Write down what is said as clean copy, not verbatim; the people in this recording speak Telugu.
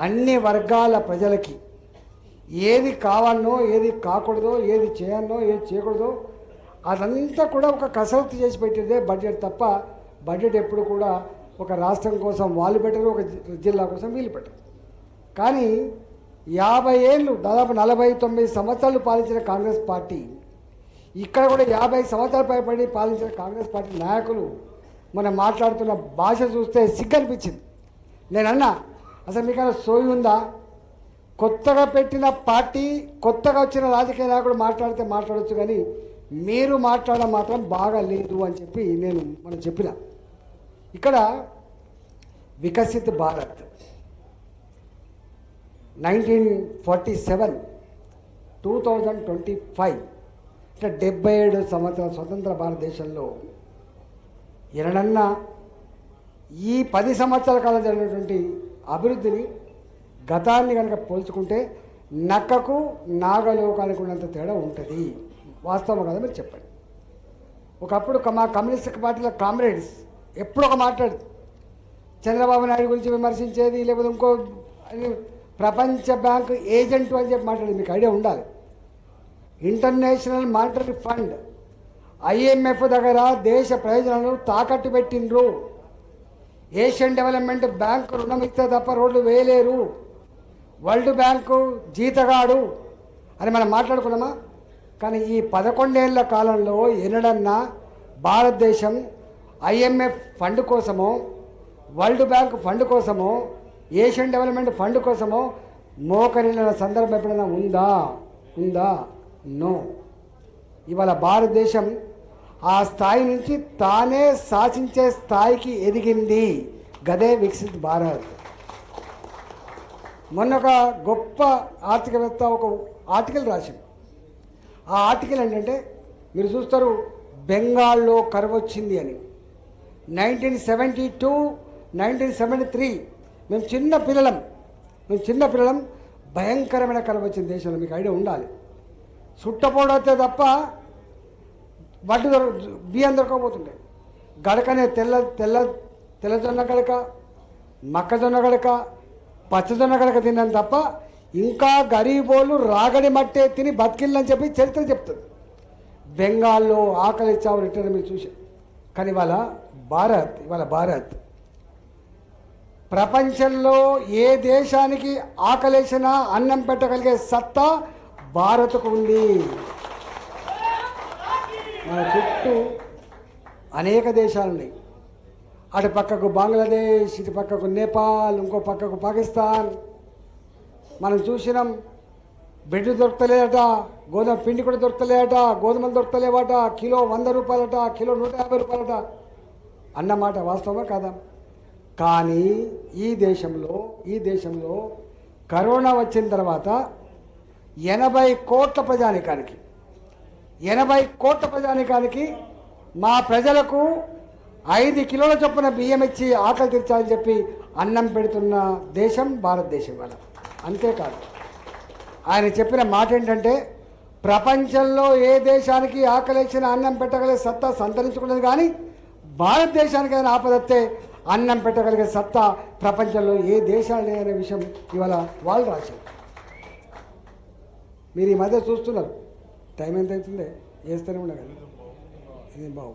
అన్ని వర్గాల ప్రజలకి ఏది కావాలనో ఏది కాకూడదో ఏది చేయాలనో ఏది చేయకూడదో అదంతా కూడా ఒక కసరత్తు చేసి పెట్టేదే బడ్జెట్ తప్ప బడ్జెట్ ఎప్పుడు కూడా ఒక రాష్ట్రం కోసం వాళ్ళు పెట్టరు, ఒక జిల్లా కోసం వీళ్ళు పెట్టరు. కానీ 50 ఏళ్ళు దాదాపు 49 సంవత్సరాలు పాలించిన కాంగ్రెస్ పార్టీ, ఇక్కడ కూడా 50 సంవత్సరాల పైబడి పాలించిన కాంగ్రెస్ పార్టీ నాయకులు మనం మాట్లాడుతున్న భాష చూస్తే సిగ్గనిపించింది. నేనన్నా అసలు మీకైనా సోయి ఉందా? కొత్తగా పెట్టిన పార్టీ, కొత్తగా వచ్చిన రాజకీయ నాయకుడు మాట్లాడితే మాట్లాడవచ్చు, కానీ మీరు మాట్లాడడం మాత్రం బాగా లేదు అని చెప్పి మనం చెప్పిన. ఇక్కడ వికసిత్ భారత్ 1947 2025 అంటే 77 సంవత్సరాల స్వతంత్ర భారతదేశంలో ఎన్నడన్నా ఈ 10 సంవత్సరాల కాలం జరిగినటువంటి అభివృద్ధిని గతాన్ని కనుక పోల్చుకుంటే నక్కకు నాగలోకానికి ఉన్నంత తేడా ఉంటుంది. వాస్తవం కదా, మీరు చెప్పండి. ఒకప్పుడు మా కమ్యూనిస్ట్ పార్టీల కామ్రేడ్స్ ఎప్పుడు ఒక మాట్లాడు చంద్రబాబు నాయుడు గురించి విమర్శించేది, లేకపోతే ఇంకో ప్రపంచ బ్యాంకు ఏజెంట్ అని చెప్పి మాట్లాడేది. మీకు ఐడియా ఉండాలి. ఇంటర్నేషనల్ మానిటరీ ఫండ్ IMF దగ్గర దేశ ప్రయోజనాలను తాకట్టు పెట్టిండ్రు. ఏషియన్ డెవలప్మెంట్ బ్యాంకు రుణం ఇస్తే తప్ప రోడ్లు వేయలేరు, వరల్డ్ బ్యాంకు జీతగాడు అని మనం మాట్లాడుకున్నామా? కానీ ఈ 11 ఏళ్ల కాలంలో ఎన్నడన్నా భారతదేశం IMF ఫండ్ కోసమో, వరల్డ్ బ్యాంక్ ఫండ్ కోసమో, ఏషియన్ డెవలప్మెంట్ ఫండ్ కోసమో మోకరిల్లిన సందర్భం ఎప్పుడైనా ఉందా? నో. ఇవాళ భారతదేశం ఆ స్థాయి నుంచి తానే శాసించే స్థాయికి ఎదిగింది. గదే వికసిత్ భారత్. మొన్న ఒక గొప్ప ఆర్థికవేత్త ఒక ఆర్టికల్ రాసింది. ఆ ఆర్టికల్ ఏంటంటే, మీరు చూస్తారు, బెంగాల్లో కరువు వచ్చింది అని. 1972 1973 మేము చిన్న పిల్లలం భయంకరమైన కరువు వచ్చింది దేశంలో. మీకు ఐడియా ఉండాలి. సుట్టపోడైతే తప్ప బియ్యం దొరకకపోతుండే. గడకనే తెల్లజొన్న గడక, మొక్కజొన్న గడక, పచ్చజొన్న గడక తిన్నాను తప్ప ఇంకా గరీబోళ్ళు రాగడి మట్టే తిని బతికిల్లని చెప్పి చరిత్ర చెప్తుంది. బెంగాల్లో ఆకలి చావు రిటర్న్ మీరు చూశారు. కానీ ఇవాళ భారత్ ప్రపంచంలో ఏ దేశానికి ఆకలేసినా అన్నం పెట్టగలిగే సత్తా భారత్కు ఉంది. మన చుట్టూ అనేక దేశాలు ఉన్నాయి. అటు పక్కకు బంగ్లాదేశ్, ఇటు పక్కకు నేపాల్, ఇంకో పక్కకు పాకిస్తాన్. మనం చూసినాం, బ్రెడ్ దొరకలేదట, గోధుమ పిండి కూడా దొరకలేదట, గోధుమలు దొరకలేవట, కిలో 100 రూపాయలట, కిలో 150 రూపాయలట అన్నమాట. వాస్తవమా కాదా? కానీ ఈ దేశంలో కరోనా వచ్చిన తర్వాత 80 కోట్ల ప్రజానికానికి మా ప్రజలకు 5 కిలోల చొప్పున బియ్యం ఇచ్చి ఆకలి తీర్చాలని చెప్పి అన్నం పెడుతున్న దేశం భారతదేశం. వల్ల అంతేకాదు, ఆయన చెప్పిన మాట ఏంటంటే, ప్రపంచంలో ఏ దేశానికి ఆకలేసిన అన్నం పెట్టగలిగే సత్తా సంతరించుకున్నది, కానీ భారతదేశానికి ఏదైనా ఆపదత్తే అన్నం పెట్టగలిగే సత్తా ప్రపంచంలో ఏ దేశాలు లేదనే విషయం ఇవాళ వాళ్ళు రాశారు. మీరు ఈ మధ్య చూస్తున్నారు. టైం ఎంత అవుతుందే, వేస్తూనే ఉండగలరు. ఇది బాగు.